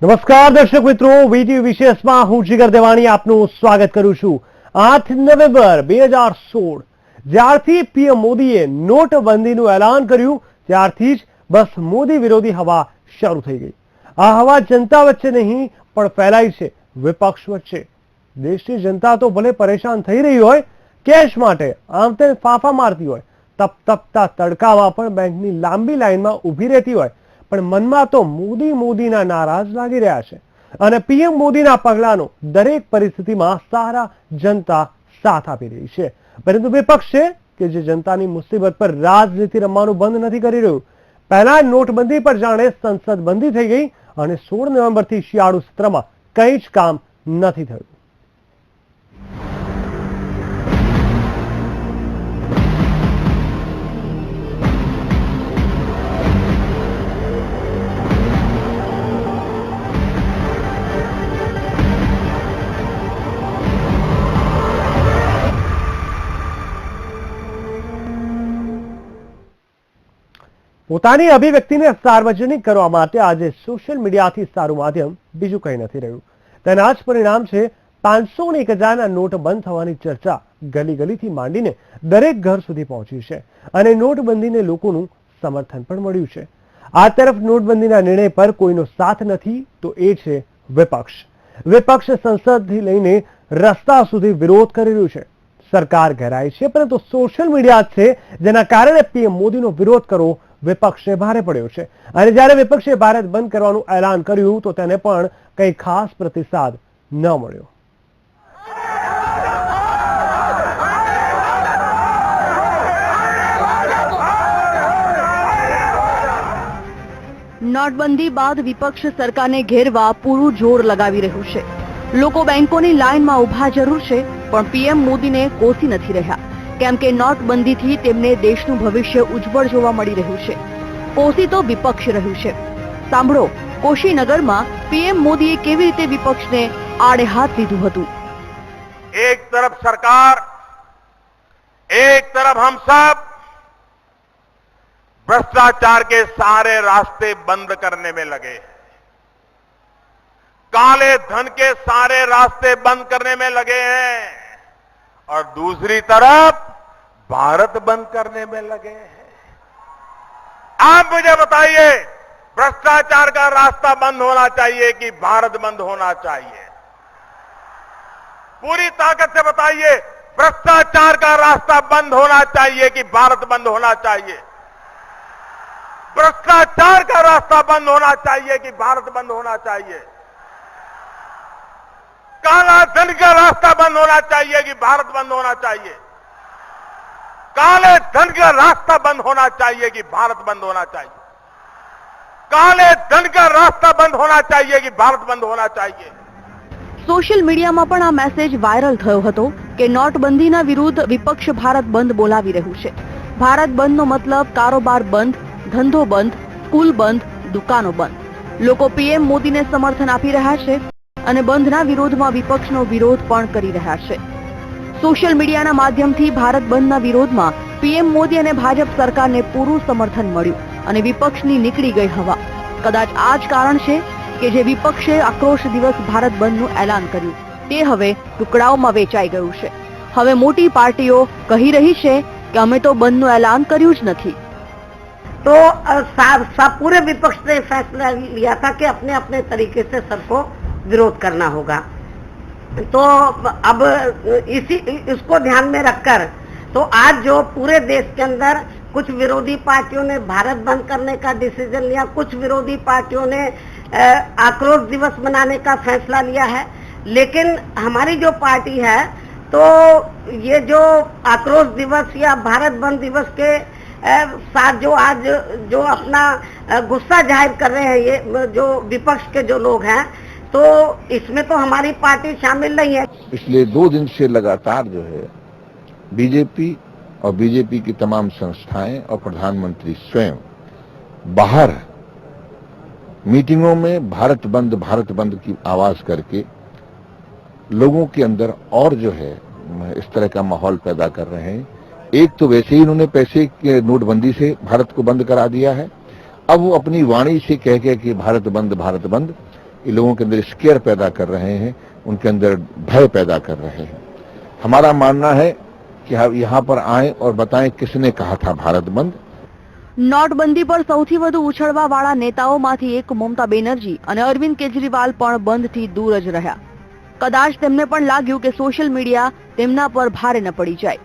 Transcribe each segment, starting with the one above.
નમસ્કાર દર્શક મિત્રો, વીટીવી વિશેષમાં હું જીગર દેવાણી આપનું સ્વાગત કરું છું। 8 નવેમ્બર 2016 જ્યારથી પીએમ મોદીએ નોટબંધીનું એલાન કર્યું ત્યારથી જ બસ મોદી વિરોધી હવા શરૂ થઈ ગઈ। આ હવા જનતા વચ્ચે નહીં પણ ફેલાઈ છે વિપક્ષ વચ્ચે। દેશની જનતા તો ભલે પરેશાન થઈ રહી હોય, કેશ માટે આમ તેમ ફાંફા મારતી હોય, તપતપતા તડકામાં પણ બેંકની લાંબી લાઈનમાં ઊભી રહેતી હોય, પણ મનમાં તો મોદીના નારા જ લાગી રહ્યા છે અને પીએમ મોદીના પગલાંનો દરેક પરિસ્થિતિમાં સારા જનતા સાથ આપી રહી છે। પરંતુ વિપક્ષ છે કે જે જનતાની મુસીબત પર રાજનીતિ રમવાનું બંધ નથી કરી રહ્યું। પહેલા નોટબંધી પર જાણે સંસદ બંધી થઈ ગઈ અને 16 નવેમ્બરથી શિયાળુ સત્રમાં કંઈ જ કામ નથી થયું। પોતાની અભિવ્યક્તિને સાર્વજનિક કરવા માટે આજે સોશિયલ મીડિયાથી સારું માધ્યમ બીજું કંઈ નથી રહ્યું। તેના જ પરિણામ છે 500 અને 1000ના નોટ બંધ થવાની ચર્ચા ગલી ગલીથી માંડીને દરેક ઘર સુધી પહોંચી છે અને નોટબંધીને લોકોનું સમર્થન પણ મળ્યું છે। આ તરફ નોટબંધીના નિર્ણય પર કોઈનો સાથ નથી તો એ છે વિપક્ષ। વિપક્ષ સંસદથી લઈને રસ્તા સુધી વિરોધ કરી રહ્યું છે। સરકાર ઘેરાય છે પરંતુ સોશિયલ મીડિયા છે જેના કારણે પીએમ મોદીનો વિરોધ કરવો વિપક્ષે ભારે પડ્યો છે અને જ્યારે વિપક્ષે ભારત બંધ કરવાનું એલાન કર્યું તો તેને પણ કંઈ ખાસ પ્રતિસાદ ન મળ્યો। નોટબંધી બાદ વિપક્ષ સરકારને ઘેરવા પૂરું જોર લગાવી રહ્યું છે। લોકો બેંકોની લાઈનમાં ઊભા જરૂર છે પણ પીએમ મોદીને કોસી નથી રહ્યા, કેમ કે નોટબંધીથી તેમને દેશનું ભવિષ્ય ઉજ્જવળ જોવા મળી રહ્યું છે। કોસી તો વિપક્ષ રહ્યું છે। સાંભળો, કોશીનગરમાં પીએમ મોદીએ કેવી રીતે વિપક્ષને આડે હાથ લીધું હતું। एक तरफ सरकार, एक तरफ हम सब भ्रष्टाचार के सारे रास्ते बंद करने में लगे हैं, काले धन के सारे रास्ते बंद करने में लगे हैं और दूसरी तरफ भारत बंद करने में लगे हैं। आप मुझे बताइए, भ्रष्टाचार का रास्ता बंद होना चाहिए कि भारत बंद होना चाहिए? पूरी ताकत से बताइए, भ्रष्टाचार का रास्ता बंद होना चाहिए कि भारत बंद होना चाहिए? भ्रष्टाचार का रास्ता बंद होना चाहिए कि भारत बंद होना चाहिए? काला धन का रास्ता बंद होना चाहिए कि भारत बंद होना चाहिए? काले धन का रास्ता बंद होना चाहिए कि भारत बंद होना चाहिए? काले धन का रास्ता बंद होना चाहिए कि भारत बंद होना चाहिए? સોશિયલ મીડિયામાં પણ આ મેસેજ વાયરલ થયો હતો કે નોટબંધીના વિરુદ્ધ વિપક્ષ ભારત બંધ બોલાવી રહ્યું છે। ભારત બંધનો મતલબ કારોબાર બંધ, ધંધો બંધ, સ્કૂલ બંધ, દુકાનો બંધ। લોકો પીએમ મોદીને સમર્થન આપી રહ્યા છે અને બંધના વિરોધમાં વિપક્ષનો વિરોધ પણ કરી રહ્યા છે। સોશિયલ મીડિયાના માધ્યમથી ભારત બંધના વિરોધમાં પીએમ મોદી અને ભાજપ સરકારને પૂરું સમર્થન મળ્યું અને વિપક્ષની નીકળી ગઈ હવા। કદાચ આ જ કારણ છે કે જે વિપક્ષે આક્રોશ દિવસ ભારત બંધનું એલાન કર્યું તે હવે ટુકડાઓમાં વેચાઈ ગયું છે। હવે મોટી પાર્ટીઓ કહી રહી છે કે અમે તો બંધનું એલાન કર્યું જ નથી। तो पूरे विपक्ष ने फैसला लिया था कि अपने अपने तरीके से सबको विरोध करना होगा। तो अब इसको ध्यान में रखकर तो आज जो पूरे देश के अंदर कुछ विरोधी पार्टियों ने भारत बंद करने का डिसीजन लिया, कुछ विरोधी पार्टियों ने आक्रोश दिवस मनाने का फैसला लिया है। लेकिन हमारी जो पार्टी है तो ये जो आक्रोश दिवस या भारत बंद दिवस के साथ जो आज जो अपना गुस्सा जाहिर कर रहे हैं ये जो विपक्ष के जो लोग हैं, तो इसमें तो हमारी पार्टी शामिल नहीं है। पिछले 2 दिन से लगातार जो है बीजेपी और बीजेपी की तमाम संस्थाएं और प्रधानमंत्री स्वयं बाहर मीटिंगों में भारत बंद की आवाज करके लोगों के अंदर और जो है इस तरह का माहौल पैदा कर रहे हैं। एक तो वैसे ही इन्होंने पैसे के नोटबंदी से भारत को बंद करा दिया है, अब वो अपनी वाणी से कह के कि भारत बंद ये लोगों के अंदर स्केयर पैदा कर रहे हैं, उनके अंदर भय पैदा कर रहे हैं। हमारा मानना है कि हम यहाँ पर आए और बताएं किसने कहा था भारत बंद। નોટબંધી પર સૌથી વધુ ઉછળવાવાળા નેતાઓમાંથી એક મમતા બેનર્જી અને અરવિંદ કેજરીવાલ પણ બંધથી દૂર જ રહ્યા. કદાચ તેમને પણ લાગ્યું કે સોશિયલ મીડિયા તેમના પર ભારે ન પડી જાય.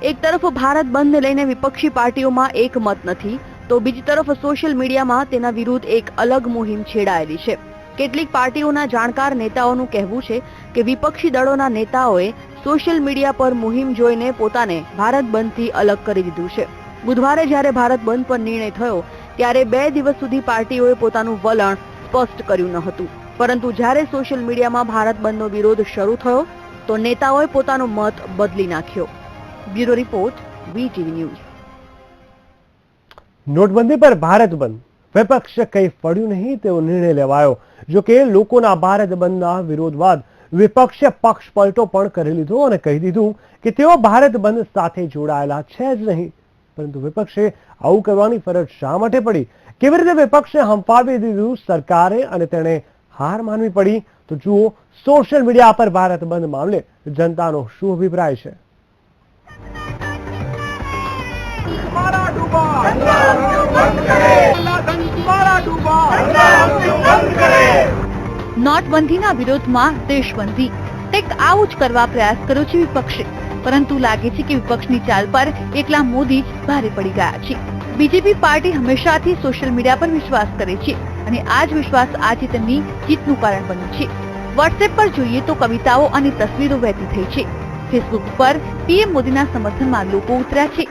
એક તરફ ભારત બંધને લઈને વિપક્ષી પાર્ટીઓમાં એક મત નથી, તો બીજી તરફ સોશિયલ મીડિયામાં તેના વિરુદ્ધ એક અલગ મુહિમ છેડાયેલી છે. કેટલીક પાર્ટીઓના જાણકાર નેતાઓનું કહેવું છે કે વિપક્ષી દળોના નેતાઓએ સોશિયલ મીડિયા પર મુહિમ જોઈને પોતાને ભારત બંધથી અલગ કરી દીધું છે. બુધવારે જ્યારે ભારત બંધ પર નિર્ણય થયો ત્યારે 2 દિવસ સુધી પાર્ટીઓએ પોતાનું વલણ સ્પષ્ટ કર્યું ન હતું, પરંતુ જ્યારે સોશિયલ મીડિયામાં ભારત બંધનો વિરોધ શરૂ થયો તો નેતાઓએ પોતાનો મત બદલી નાખ્યો. Bureau report, VTV news. નોટબંધી પર ભારત બંધ, વિપક્ષ કંઈ ફળ્યું નહીં તેવો નિર્ણય લેવાયો. જો કે લોકોના ભારત બંધના વિરોધ બાદ વિપક્ષે પક્ષ પલટો પણ કરી લીધો અને કહી દીધું કે તેઓ ભારત બંધ સાથે જોડાયેલા છે જ નહીં. પરંતુ વિપક્ષે આવું કરવાની ફરજ શા માટે પડી? કેવી રીતે વિપક્ષને હંફાવી દીધું સરકારે અને તેણે હાર માનવી પડી? તો જુઓ સોશિયલ મીડિયા પર ભારત બંધ મામલે જનતાનો શું અભિપ્રાય છે. નોટબંધીના વિરોધમાં દેશબંધી, કંઈક આવું જ કરવા પ્રયાસ કર્યો છે વિપક્ષે. પરંતુ લાગે છે કે વિપક્ષની ચાલ પર એકલા મોદી જ ભારે પડી ગયા છે. બીજેપી પાર્ટી હંમેશાથી સોશિયલ મીડિયા પર વિશ્વાસ કરે છે અને આ જ વિશ્વાસ આજે તેમની જીતનું કારણ બન્યું છે. વોટ્સએપ પર જોઈએ તો કવિતાઓ અને તસવીરો વહેતી થઈ છે. ફેસબુક પર પીએમ મોદીના સમર્થનમાં લોકો ઉતર્યા છે.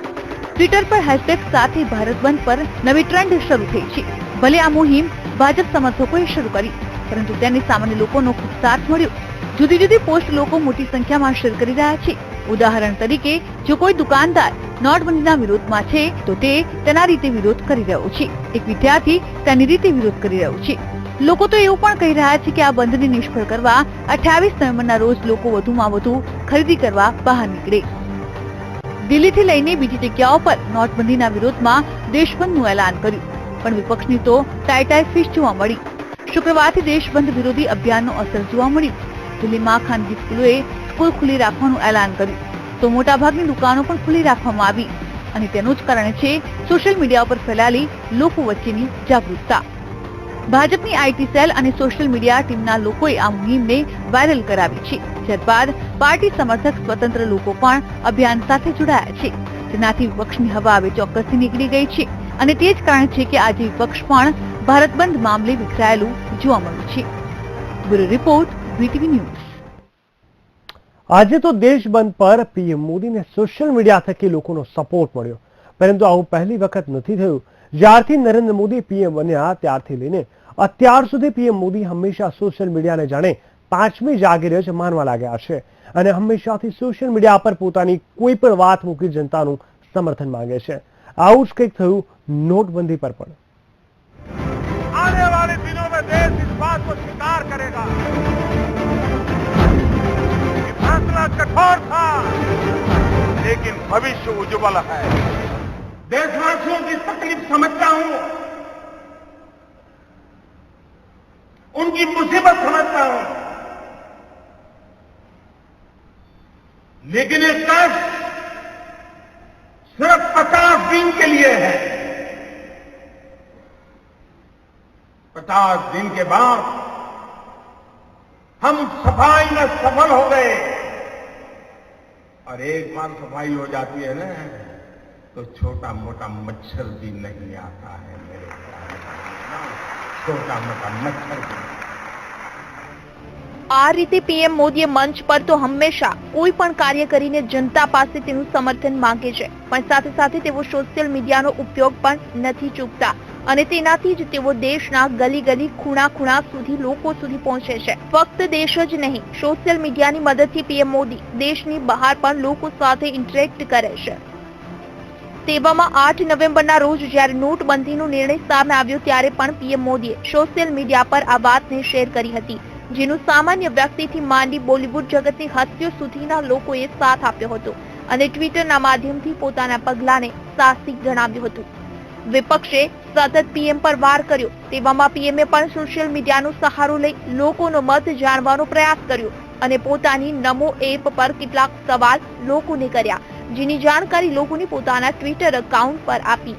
ટ્વિટર પર હેશટેગ સાથે ભારત બંધ પર નવી ટ્રેન્ડ શરૂ થઈ છે. ભલે આ મુહિમ ભાજપ સમર્થકોએ શરૂ કરી, પરંતુ તેને સામાન્ય લોકોનો ખૂબ સાથ મળ્યો. જુદી જુદી પોસ્ટ લોકો મોટી સંખ્યામાં શેર કરી રહ્યા છે. ઉદાહરણ તરીકે, જો કોઈ દુકાનદાર નોટબંધીના વિરોધમાં છે તો તે તેના રીતે વિરોધ કરી રહ્યો છે. એક વિદ્યાર્થી તેની રીતે વિરોધ કરી રહ્યો છે. લોકો તો એવું પણ કહી રહ્યા છે કે આ બંધને નિષ્ફળ કરવા 28 નવેમ્બરના રોજ લોકો વધુમાં વધુ ખરીદી કરવા બહાર નીકળે. દિલ્હીથી લઈને બીજી જગ્યાઓ પર નોટબંધીના વિરોધમાં દેશબંધનું એલાન કર્યું, પણ વિપક્ષની તો ટાઈ ફિશ જોવા મળી. શુક્રવારથી દેશબંધ વિરોધી અભિયાનનો અસર જોવા મળ્યું. દિલ્હીમાં ખાનગી સ્કૂલોએ સ્કૂલ ખુલ્લી રાખવાનું એલાન કર્યું, તો મોટાભાગની દુકાનો પણ ખુલ્લી રાખવામાં આવી. અને તેનું જ કારણ છે સોશિયલ મીડિયા પર ફેલાયેલી લોકો વચ્ચેની જાગૃતતા. ભાજપની આઈટી સેલ અને સોશિયલ મીડિયા ટીમના લોકોએ આ મુહિમને વાયરલ કરાવી છે. ત્યારબાદ પાર્ટી સમર્થક સ્વતંત્ર લોકો પણ અભિયાન સાથે જોડાયા છે. તેનાથી વિપક્ષની હવા હવે ચોક્કસથી નીકળી ગઈ છે અને તે જ કારણ છે કે આજે વિપક્ષ પણ ભારત બંધ મામલે વિખરાયેલું જોવા મળ્યું છે. Bureau report, VTV news. આજે તો દેશ બંધ પર પીએમ મોદીને સોશિયલ મીડિયા થકી લોકોનો સપોર્ટ મળ્યો, પરંતુ આવું પહેલી વખત નથી થયું. જ્યારથી નરેન્દ્ર મોદી પીએમ બન્યા ત્યારથી લઈને અત્યાર સુધી પીએમ મોદી હંમેશા સોશિયલ મીડિયાને જાણે 5મી જાગીર જ માનવા લાગ્યા છે અને હંમેશાથી સોશિયલ મીડિયા પર પોતાની કોઈ પણ વાત મૂકી જનતાનું સમર્થન માંગે છે. આવું જ કંઈક થયું નોટબંધી પર પણ. आने वाले दिनों में देश इस बात को स्वीकार करेगा कि फैसला कठोर था, लेकिन भविष्य उज्जवल है. देशवासियों की तकलीफ समझता हूं, उनकी मुसीबत समझता हूं, लेकिन ये कष्ट सिर्फ 50 दिन के लिए है. 50 दिन के बाद हम सफाई में सफल हो गए. और एक बार सफाई हो जाती है ना, तो छोटा मोटा मच्छर भी नहीं आता है मेरे ख्याल में. छोटा मोटा मच्छर भी. આ રીતે પીએમ મોદીએ મંચ પર તો હંમેશા કોઈ પણ કાર્ય કરીને જનતા પાસે તેનું સમર્થન માંગે છે, પણ સાથે સાથે તેઓ સોશિયલ મીડિયાનો ઉપયોગ પણ નથી ચૂકતા અને તેનાથી જ તેઓ દેશના ગલી ગલી ખૂણા ખૂણા સુધી લોકો સુધી પહોંચે છે. ફક્ત દેશ જ નહીં, સોશિયલ મીડિયાની મદદથી પીએમ મોદી દેશની બહાર પણ લોકો સાથે ઇન્ટરેક્ટ કરે છે. તેવામાં 8 નવેમ્બરના રોજ જ્યારે નોટબંધીનો નિર્ણય સામે આવ્યો ત્યારે પણ પીએમ મોદીએ સોશિયલ મીડિયા પર આ વાતને શેર કરી હતી, જેનું સામાન્ય વ્યક્તિથી માંડી બોલિવૂડ જગતની હસ્તીઓ સુધીના લોકોએ સાથ આપ્યો હતો અને ટ્વિટરના માધ્યમથી પોતાના પગલાંને સાહસિક જણાવ્યું હતું. વિપક્ષે સતત પીએમ પર વાર કર્યો, તેવામાં પીએમએ પણ સોશિયલ મીડિયાનો સહારો લઈ લોકોનો મત જાણવાનો પ્રયાસ કર્યો અને પોતાની નમો એપ પર કેટલાક સવાલ લોકોને કર્યા, જેની જાણકારી લોકોને પોતાના ટ્વિટર એકાઉન્ટ પર આપી.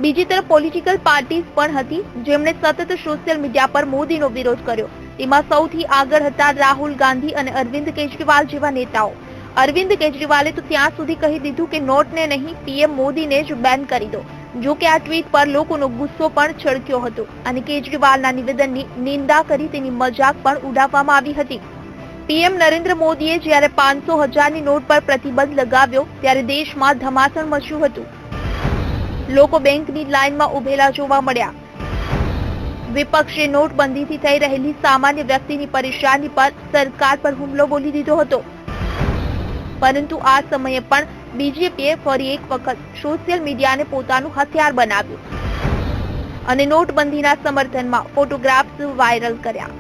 બીજી તરફ પોલિટિકલ પાર્ટીઝ પણ હતી જેમણે સતત સોશિયલ મીડિયા પર મોદીનો વિરોધ કર્યો. તેમાં સૌથી આગળ હતા રાહુલ ગાંધી અને અરવિંદ કેજરીવાલ જેવા નેતાઓ. અરવિંદ કેજરીવાલે તો ત્યાં સુધી કહી દીધું કે નોટને નહીં, પીએમ મોદીને જ બેન કરી દો. જો કે આ ટ્વીટ પર લોકોનો ગુસ્સો પણ છલક્યો હતો અને કેજરીવાલના નિવેદનની નિંદા કરી તેની મજાક પણ ઉડાવવામાં આવી હતી. પીએમ નરેન્દ્ર મોદીએ જ્યારે 500,000ની નોટ પર પ્રતિબંધ લગાવ્યો ત્યારે દેશમાં ધમાસણ મચ્યું હતું. લોકો બેંકની લાઇનમાં ઉભેલા જોવા મળ્યા. વિપક્ષે નોટબંધીથી થઈ રહેલી સામાન્ય વ્યક્તિની પરેશાની પર સરકાર પર હુમલો બોલી દીધો હતો. પરંતુ આ સમયે પણ બીજેપીએ ફરી એક વખત સોશિયલ મીડિયાને પોતાનું હથિયાર બનાવ્યું અને નોટબંધીના સમર્થનમાં ફોટોગ્રાફ્સ વાયરલ કર્યા.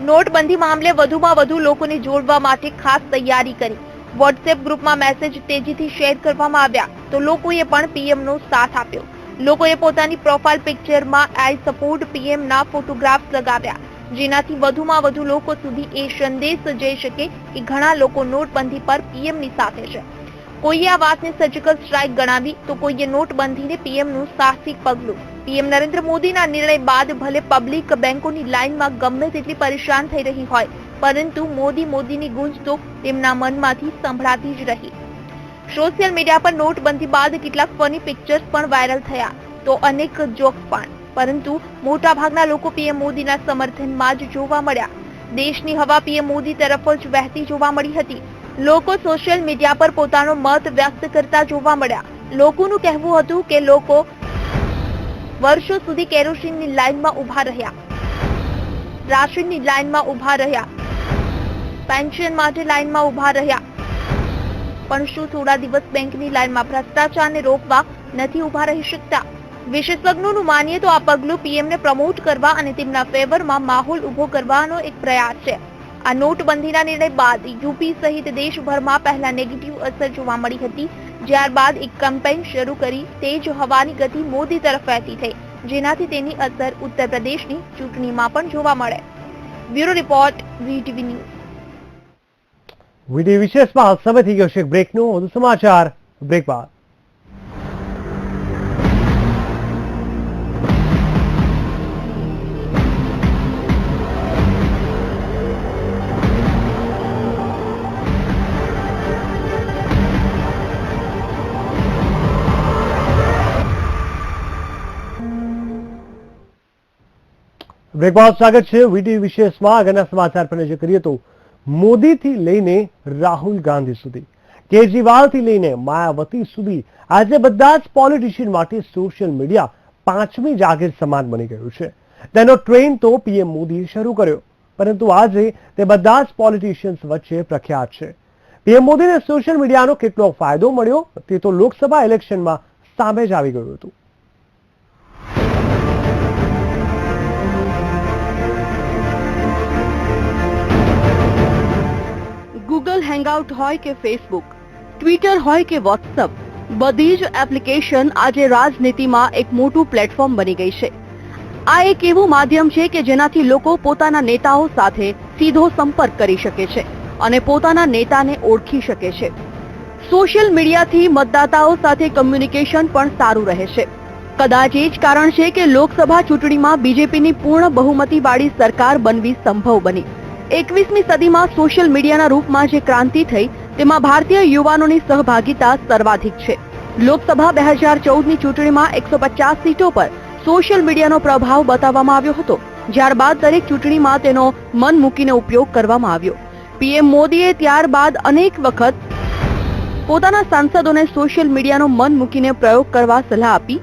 નોટબંધી મામલે વધુમાં વધુ લોકોને જોડવા માટે ખાસ તૈયારી કરી. વોટ્સએપ ગ્રુપમાં મેસેજ તેજીથી શેર કરવામાં આવ્યા તો લોકોએ પણ પીએમનો સાથ આપ્યો. લોકોએ પોતાની પ્રોફાઇલ પિક્ચરમાં આઈ સપોર્ટ પીએમના ફોટોગ્રાફ્સ લગાવ્યા, જેનાથી વધુમાં વધુ લોકો સુધી એ સંદેશ જઈ શકે કે ઘણા લોકો નોટબંધી પર પીએમની સાથે છે. કોઈએ આ વાતને સર્જિકલ સ્ટ્રાઇક ગણાવી તો કોઈએ નોટબંધીને પીએમનું સાહસિક પગલું. પીએમ નરેન્દ્ર મોદીના નિર્ણય બાદ ભલે પબ્લિક બેંકોની લાઇનમાં ગમે તેટલી પરેશાન થઈ રહી હોય, પરંતુ મોદીની ગુંજ તો તેમના મનમાંથી સંભળાતી જ રહી. સોશિયલ મીડિયા પર નોટબંધી બાદ કેટલાક ફની પિક્ચર્સ પણ વાયરલ થયા તો અનેક જોક્સ પણ, પરંતુ મોટાભાગના લોકો પીએમ મોદીના સમર્થનમાં જ જોવા મળ્યા. દેશની હવા પીએમ મોદી તરફ જ વહેતી જોવા મળી હતી. લોકો સોશિયલ મીડિયા પર પોતાનો મત વ્યક્ત કરતા જોવા મળ્યા. લોકોનું કહેવું હતું કે લોકો વર્ષો સુધી કેરોસીનની લાઇનમાં ઉભા રહ્યા, રાશનની લાઇનમાં ઉભા રહ્યા, પેન્શન માટે લાઇનમાં ઉભા રહ્યા, પણ શું થોડા દિવસ બેંકની લાઇનમાં ભ્રષ્ટાચારને રોકવા નથી ઉભા રહી શકતા? વિશેષજ્ઞોનું માનીએ તો આ પગલું પીએમને પ્રમોટ કરવા અને તેમના ફેવરમાં માહોલ ઉભો કરવાનો એક પ્રયાસ છે. આ નોટબંધીના નિર્ણય બાદ યુપી સહિત દેશભરમાં પહેલા નેગેટિવ અસર જોવા મળી હતી, ત્યારબાદ એક કેમ્પેઇન શરૂ કરી તેજ હવાની ગતિ મોદી તરફ વહેતી થઈ, જેનાથી તેની અસર ઉત્તર પ્રદેશની ચૂંટણીમાં પણ જોવા મળે. Bureau report, VTV news. Video વિશેષમાં સમય થઈ ગયો છે બ્રેકનો. વધુ સમાચાર બ્રેક બાદ. બ્રેક બાદ સ્વાગત છે વીડિયો વિશેષમાં. આગળના સમાચાર પર નજર કરીએ તો મોદીથી લઈને રાહુલ ગાંધી સુધી, કેજરીવાલથી લઈને માયાવતી સુધી આજે બધા જ પોલિટિશિયન માટે સોશિયલ મીડિયા પાંચમી જાગીર સમાન બની ગયું છે. તેનો ટ્રેન તો પીએમ મોદીએ શરૂ કર્યો, પરંતુ આજે તે બધા જ પોલિટિશિયન્સ વચ્ચે પ્રખ્યાત છે. પીએમ મોદીને સોશિયલ મીડિયાનો કેટલો ફાયદો મળ્યો તે તો લોકસભા ઇલેક્શનમાં સામે જ આવી ગયું હતું. ગૂગલ હેંગઆઉટ હોય કે ફેસબુક, ટ્વિટર હોય કે વોટ્સઅપ, બધી જ એપ્લિકેશન આજે રાજનીતિમાં એક મોટું પ્લેટફોર્મ બની ગઈ છે. આ એક એવું માધ્યમ છે કે જેનાથી લોકો પોતાના નેતાઓ સાથે સીધો સંપર્ક કરી શકે છે અને પોતાના નેતાને ઓળખી શકે છે. સોશિયલ મીડિયાથી મતદાતાઓ સાથે કમ્યુનિકેશન પણ સારું રહે છે. કદાચ એ જ કારણ છે કે લોકસભા ચૂંટણીમાં બીજેપીની પૂર્ણ બહુમતીવાળી સરકાર બનવી સંભવ બની. 21મી સદીમાં સોશિયલ મીડિયાના રૂપમાં જે ક્રાંતિ થઈ તેમાં ભારતીય યુવાનોની સહભાગિતા સર્વાધિક છે. લોકસભા 2014ની ચૂંટણીમાં 150 સીટો પર સોશિયલ મીડિયાનો પ્રભાવ બતાવવામાં આવ્યો હતો, ત્યારબાદ દરેક ચૂંટણીમાં તેનો મન મૂકીને ઉપયોગ કરવામાં આવ્યો. પીએમ મોદીએ ત્યારબાદ અનેક વખત પોતાના સાંસદોને સોશિયલ મીડિયાનો મન મૂકીને પ્રયોગ કરવા સલાહ આપી,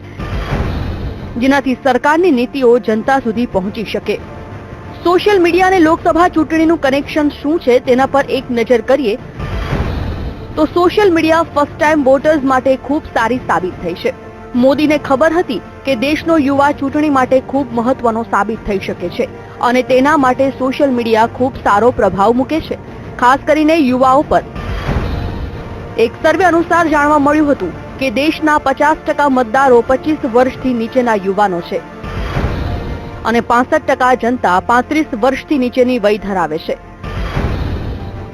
જેનાથી સરકારની નીતિઓ જનતા સુધી પહોંચી શકે. સોશિયલ મીડિયા અને લોકસભા ચૂંટણીનું કનેક્શન શું છે તેના પર એક નજર કરીએ તો social media first time voters માટે ખૂબ સારી સાબિત થઈ છે. મોદીને ખબર હતી કે દેશનો યુવા ચૂંટણી માટે ખૂબ મહત્વનો સાબિત થઈ શકે છે અને તેના માટે સોશિયલ મીડિયા ખૂબ સારો પ્રભાવ મૂકે છે, ખાસ કરીને યુવાઓ પર. એક સર્વે અનુસાર જાણવા મળ્યું હતું કે દેશના 50% મતદારો 25 વર્ષથી નીચેના યુવાનો છે અને 65% જનતા 35 વર્ષથી નીચેની વય ધરાવે છે.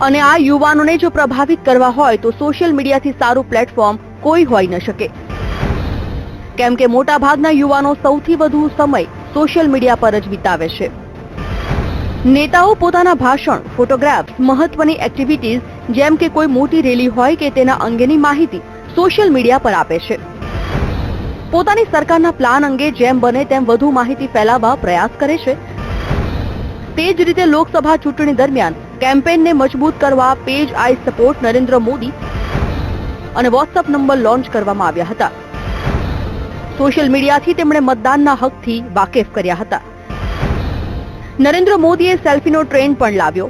અને આ યુવાનોને જો પ્રભાવિત કરવા હોય તો સોશિયલ મીડિયાથી સારું પ્લેટફોર્મ કોઈ હોઈ ન શકે, કેમ કે મોટા ભાગના યુવાનો સૌથી વધુ સમય સોશિયલ મીડિયા પર જ વિતાવે છે. નેતાઓ પોતાના ભાષણ, ફોટોગ્રાફ્સ, મહત્વની એક્ટિવિટીઝ જેમ કે કોઈ મોટી રેલી હોય કે તેના અંગેની માહિતી સોશિયલ મીડિયા પર આપે છે. પોતાની સરકારના પ્લાન અંગે જેમ બને તેમ વધુ માહિતી ફેલાવવા પ્રયાસ કરે છે. તે જ રીતે લોકસભા ચૂંટણી દરમિયાન કેમ્પેનને મજબૂત કરવા પેજ આઈ સપોર્ટ નરેન્દ્ર મોદી અને વોટ્સએપ નંબર લોન્ચ કરવામાં આવ્યા હતા. સોશિયલ મીડિયાથી તેમણે મતદાનના હકથી વાકેફ કર્યા હતા. નરેન્દ્ર મોદીએ સેલ્ફીનો ટ્રેન્ડ પણ લાવ્યો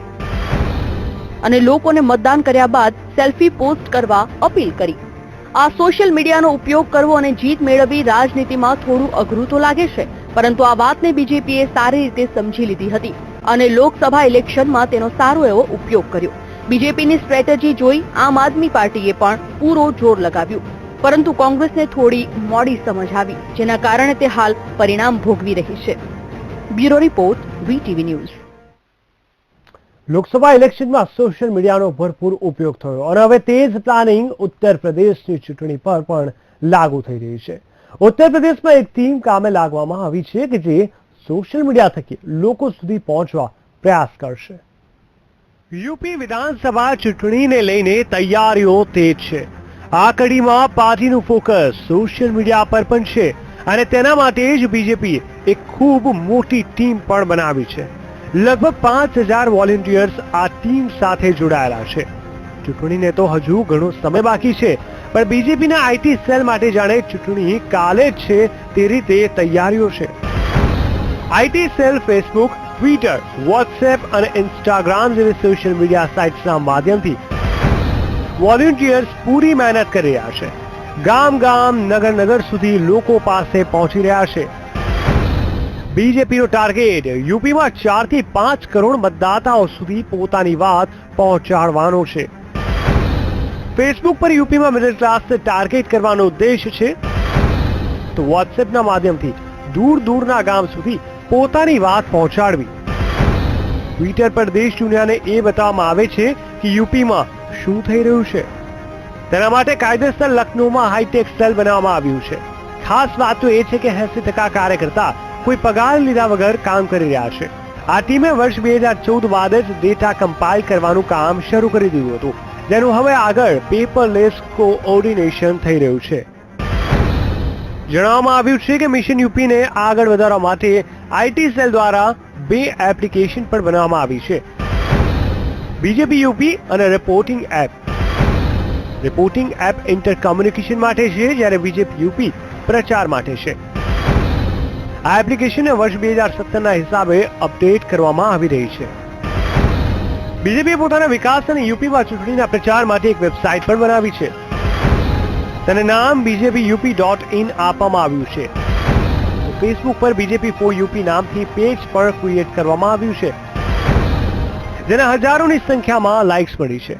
અને લોકોને મતદાન કર્યા બાદ સેલ્ફી પોસ્ટ કરવા અપીલ કરી. આ સોશિયલ મીડિયાનો ઉપયોગ કરવો અને જીત મેળવવી રાજનીતિમાં થોડું અઘરું તો લાગે છે, પરંતુ આ વાતને બીજેપીએ સારી રીતે સમજી લીધી હતી અને લોકસભા ઇલેક્શનમાં તેનો સારો એવો ઉપયોગ કર્યો. બીજેપીની સ્ટ્રેટેજી જોઈ આમ આદમી પાર્ટીએ પણ પૂરો જોર લગાવ્યું, પરંતુ કોંગ્રેસને થોડી મોડી સમજ આવી, જેના કારણે તે હાલ પરિણામ ભોગવી રહી છે. Bureau report, VTV news. Lok ઇલેક્શનમાં સોશિયલ મીડિયાનો ભરપૂર ઉપયોગ થયો અને હવે તે જ પ્લાનિંગ ઉત્તર પ્રદેશની ચૂંટણી પર પણ લાગુ થઈ રહી છે. ઉત્તર પ્રદેશમાં એક ટીમ કામે લાગવામાં આવી છે કે જે સોશિયલ મીડિયા થકી લોકો સુધી પહોંચવા પ્રયાસ કરશે. યુપી વિધાનસભા ચૂંટણીને લઈને તૈયારીઓ તેજ છે. આ કડીમાં પાર્ટીનું ફોકસ સોશિયલ મીડિયા પર પણ છે અને તેના માટે જ બીજેપીએ એક ખૂબ મોટી ટીમ પણ બનાવી છે. લગભગ 5000 વોલેન્ટિયર્સ આ ટીમ સાથે જોડાયેલા છે. ચૂંટણીને તો હજુ ઘણો સમય બાકી છે, પણ બીજેપીના આઈટી સેલ માટે જાણે ચૂંટણી કાલે જ છે તે રીતે તૈયારીઓ છે. IT cell Facebook, Twitter, WhatsApp અને ઇન્સ્ટાગ્રામ જેવી સોશિયલ મીડિયા સાઇટ્સના માધ્યમથી વોલેન્ટિયર્સ પૂરી મહેનત કરી રહ્યા છે. ગામ ગામ, નગર નગર સુધી લોકો પાસે પહોંચી રહ્યા છે. બીજેપીનો ટાર્ગેટ યુપીમાં 4 થી 5 કરોડ મતદાતાઓ સુધી પોતાની વાત પહોંચાડવાનો છે. ફેસબુક પર યુપીમાં મિડલ ક્લાસને ટાર્ગેટ કરવાનો ઉદ્દેશ છે, તો વોટ્સએપના માધ્યમથી દૂર દૂરના ગામ સુધી પોતાની વાત પહોંચાડવી. ટ્વિટર પર દેશ દુનિયાને એ બતાવવામાં આવે છે કે યુપીમાં શું થઈ રહ્યું છે. તેના માટે કાયદેસર લખનૌમાં હાઈટેક સેલ બનાવવામાં આવ્યું છે. ખાસ વાત તો એ છે કે 80% કાર્યકર્તા કોઈ પગાર લીધા વગર કામ કરી રહ્યા છે. આ ટીમે વર્ષ 2014 બાદ જ ડેટા કમ્પાઇલ કરવાનું કામ શરૂ કરી દીધું હતું, જેનું હવે આગળ પેપરલેસ કોઓર્ડિનેશન થઈ રહ્યું છે. જણાવવામાં આવ્યું છે કે મિશન યુપીને આગળ વધારવા માટે આઈટી સેલ દ્વારા 2 એપ્લિકેશન પણ બનાવવામાં આવી છે. બીજેપી યુપી અને reporting app. Reporting app inter communication માટે છે, જ્યારે બીજેપી યુપી પ્રચાર માટે છે. આ એપ્લિકેશનને વર્ષ 2017ના હિસાબે અપડેટ કરવામાં આવી રહી છે. બીજેપીએ પોતાના વિકાસ અને યુપીમાં ચૂંટણીના પ્રચાર માટે એક વેબસાઇટ પણ બનાવી છે. તેને નામ bjpup.in આપવામાં આવ્યું છે. ફેસબુક પર બીજેપી ફોર યુપી નામથી પેજ પણ ક્રિએટ કરવામાં આવ્યું છે, જેને હજારોની સંખ્યામાં લાઇક્સ મળી છે.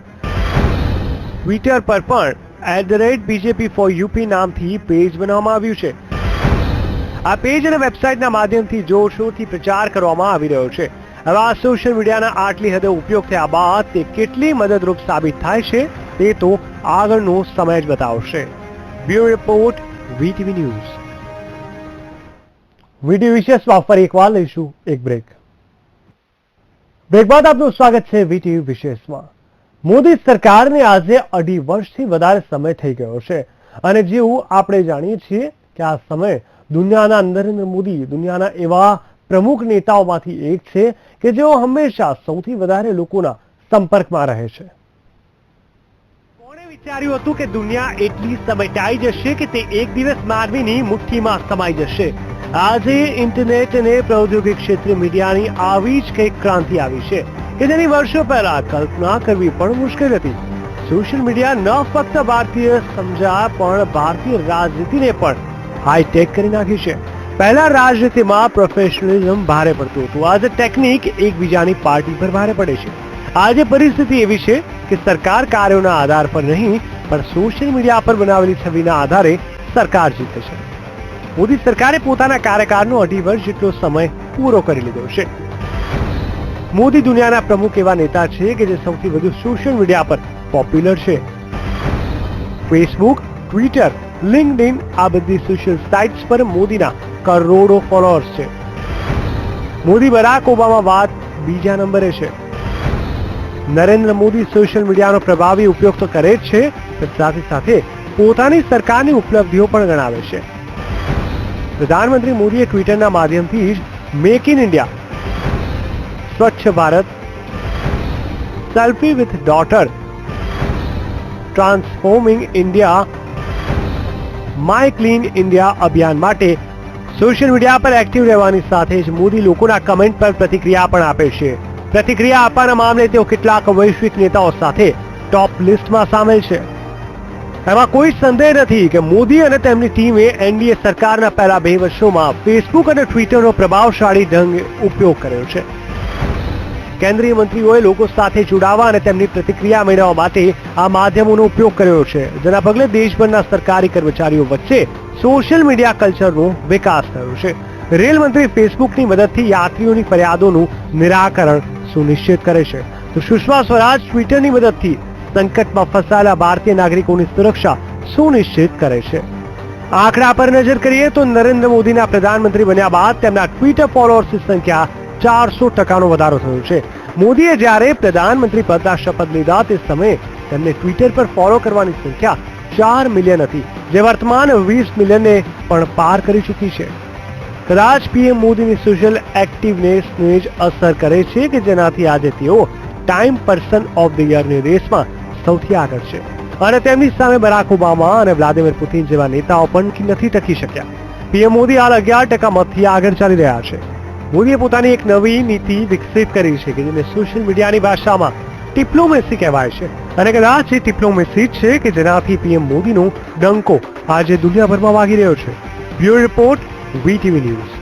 ટ્વિટર પર પણ @BJP4UP નામથી પેજ બનાવવામાં આવ્યું છે. આ પેજ અને વેબસાઇટના માધ્યમથી જોરશોરથી પ્રચાર કરવામાં આવી રહ્યો છે. હવે આ સોશિયલ મીડિયાના આટલી હદે ઉપયોગ થયા બાદ તે કેટલી મદદરૂપ સાબિત થાય છે તે તો આગળનો સમય જ બતાવશે. Bureau report, VTV news. Video વિશેષમાં ફરી એકવાર લઈશું એક બ્રેક. બ્રેક બાદ આપનું સ્વાગત છે વીટીવી વિશેષમાં. મોદી સરકારને આજે 2.5 વર્ષથી વધારે સમય થઈ ગયો છે અને જેવું આપણે જાણીએ છીએ કે આ સમય દુનિયાના નરેન્દ્ર મોદી દુનિયાના એવા પ્રમુખ નેતાઓમાંથી એક છે કે જેઓ હંમેશા સૌથી વધારે લોકોના સંપર્કમાં રહે છે. કોણે વિચાર્યું હતું કે દુનિયા એટલી સમેટાઈ જશે કે તે એક દિવસ માનવીની મુઠ્ઠીમાં સમાઈ જશે. આજે ઇન્ટરનેટ અને પ્રૌદ્યોગિક ક્ષેત્રે મીડિયાની આવી જ કંઈક ક્રાંતિ આવી છે કે જેની વર્ષો પહેલા કલ્પના કરવી પણ મુશ્કેલ હતી. સોશિયલ મીડિયા ન ફક્ત ભારતીય સમજા પણ ભારતીય રાજનીતિને પણ હાઈટેક કરી નાખી છે. પહેલા રાજનીતિમાં પ્રોફેશનલિઝમ ભારે પડતું હતું, આજે ટેકનિક એકબીજાની પાર્ટી પર ભારે પડે છે. આજે પરિસ્થિતિ એવી છે કે સરકાર કાર્યોના આધાર પર નહીં પણ સોશિયલ મીડિયા પર બનાવેલી છબીના આધારે સરકાર જીતે છે. મોદી સરકારે પોતાના કાર્યકાળનો 2.5 વર્ષ જેટલો સમય પૂરો કરી લીધો છે. મોદી દુનિયાના પ્રમુખ એવા નેતા છે કે જે સૌથી વધુ સોશિયલ મીડિયા પર પોપ્યુલર છે. ફેસબુક, ટ્વિટર, લિંક્ડઇન આ બધી સોશિયલ સાઇટ્સ પર મોદીના કરોડો ફોલોઅર્સ છે. મોદી બરાક ઓબામા બાદ બીજા નંબરે છે. નરેન્દ્ર મોદી સોશિયલ મીડિયાનો પ્રભાવી ઉપયોગ તો કરે જ છે, સાથે સાથે પોતાની સરકારની ઉપલબ્ધિઓ પણ ગણાવે છે. પ્રધાનમંત્રી મોદીએ ટ્વિટરના માધ્યમથી જ મેક ઇન ઇન્ડિયા, સ્વચ્છ Bharat, selfie with daughter, transforming India, my clean India અભિયાન માટે સોશિયલ મીડિયા પર એક્ટિવ રહેવાની સાથે જ મોદી લોકોના કમેન્ટ પર પ્રતિક્રિયા પણ આપે છે. પ્રતિક્રિયા આપવાના મામલે તેઓ કેટલાક વૈશ્વિક નેતાઓ સાથે ટોપ લિસ્ટમાં સામેલ છે. એમાં કોઈ સંદેહ નથી કે મોદી અને તેમની ટીમે એનડીએ સરકારના પહેલા 2 વર્ષોમાં ફેસબુક અને ટ્વિટરનો પ્રભાવશાળી ઢંગે ઉપયોગ કર્યો છે. કેન્દ્રીય મંત્રીઓએ લોકો સાથે જોડાવા અને તેમની પ્રતિક્રિયા મેળવવા માટે આ માધ્યમોનો ઉપયોગ કર્યો છે, જેના પગલે દેશભરના સરકારી કર્મચારીઓ વચ્ચે સોશિયલ મીડિયા કલ્ચરનો વિકાસ થયો છે. રેલ મંત્રી ફેસબુકની મદદથી યાત્રીઓની ફરિયાદોનું નિરાકરણ સુનિશ્ચિત કરે છે, તો સુષ્મા સ્વરાજ ટ્વિટરની મદદથી સંકટમાં ફસાયેલા ભારતીય નાગરિકોની સુરક્ષા સુનિશ્ચિત કરે છે. આંકડા પર નજર કરીએ તો નરેન્દ્ર મોદીના પ્રધાનમંત્રી બન્યા બાદ તેમના ટ્વિટર ફોલોઅર્સની સંખ્યા 400% વધારો થયો છે. મોદીએ જ્યારે પ્રધાનમંત્રી પદના શપથ લીધા તે સમયે તેમને ટ્વિટર પર ફોલો કરવાની સંખ્યા 4 મિલિયન હતી, જે વર્તમાન 20 મિલિયનને પણ પાર કરી ચૂકી છે. કદાચ પીએમ મોદીની સોશિયલ એક્ટિવનેસને જ અસર કરે છે કે જેનાથી આજે તેઓ ટાઈમ પર્સન ઓફ ધ યરની રેસમાં સૌથી આગળ છે, અને તેમની સામે બરાક ઓબામા અને વ્લાદિમીર પુતિન જેવા નેતાઓ પણ નથી ટકી શક્યા. પીએમ મોદી હાલ 11% મતથી આગળ ચાલી રહ્યા છે. મોદીએ પોતાની એક નવી નીતિ વિકસિત કરી છે કે જેને સોશિયલ મીડિયાની ભાષામાં ડિપ્લોમેસી કહેવાય છે, અને કદાચ એ ડિપ્લોમેસી જ છે કે જેનાથી પીએમ મોદીનો ડંકો આજે દુનિયાભરમાં વાગી રહ્યો છે. Bureau report, VTV news.